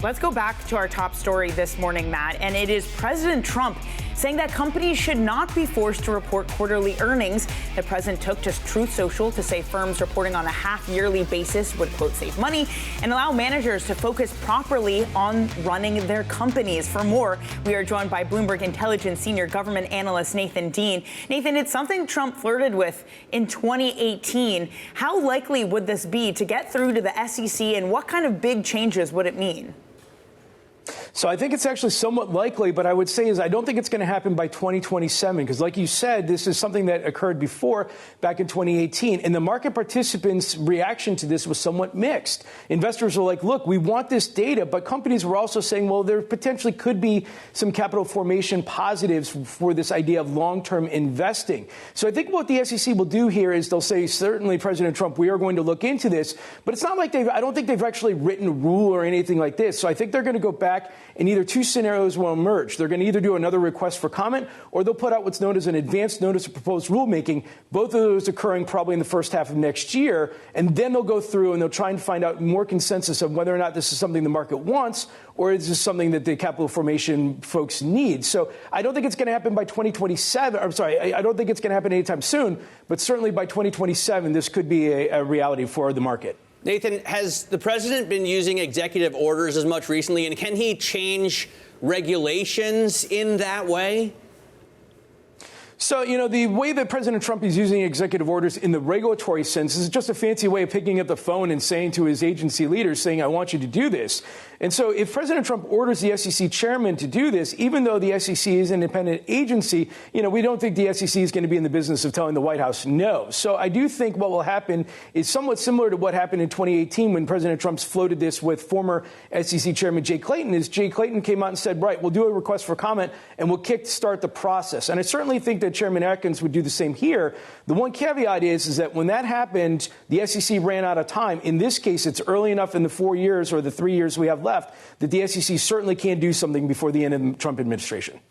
Let's go back to our top story this morning, Matt, and it is President Trump saying that companies should not be forced to report quarterly earnings. The president took to Truth Social to say firms reporting on a half-yearly basis would, quote, save money and allow managers to focus properly on running their companies. For more, we are joined by Bloomberg Intelligence senior government analyst Nathan Dean. Nathan, it's something Trump flirted with in 2018. How likely would this be to get through to the SEC, and what kind of big changes would it mean? So I think it's actually somewhat likely, but I would say I don't think it's going to happen by 2027, because like you said, this is something that occurred before, back in 2018. And the market participants' reaction to this was somewhat mixed. Investors were like, look, we want this data, but companies were also saying, well, there potentially could be some capital formation positives for this idea of long-term investing. So I think what the SEC will do here is they'll say, certainly, President Trump, we are going to look into this. But it's not like I don't think they've actually written a rule or anything like this. So I think they're going to go back, and either two scenarios will emerge. They're going to either do another request for comment, or they'll put out what's known as an advanced notice of proposed rulemaking, both of those occurring probably in the first half of next year. And then they'll go through and they'll try and find out more consensus of whether or not this is something the market wants, or is this something that the capital formation folks need. So I don't think it's going to happen by 2027. I'm sorry, I don't think it's going to happen anytime soon, but certainly by 2027, this could be a reality for the market. Nathan, has the president been using executive orders as much recently, and can he change regulations in that way? So, the way that President Trump is using executive orders in the regulatory sense is just a fancy way of picking up the phone and saying to his agency leaders, saying, I want you to do this. And so if President Trump orders the SEC chairman to do this, even though the SEC is an independent agency, we don't think the SEC is going to be in the business of telling the White House no. So I do think what will happen is somewhat similar to what happened in 2018 when President Trump floated this with former SEC chairman Jay Clayton, is Jay Clayton came out and said, right, we'll do a request for comment and we'll kickstart the process. And I certainly think that Chairman Atkins would do the same here. The one caveat is that when that happened, the SEC ran out of time. In this case, it's early enough in the 4 years or the 3 years we have left that the SEC certainly can't do something before the end of the Trump administration.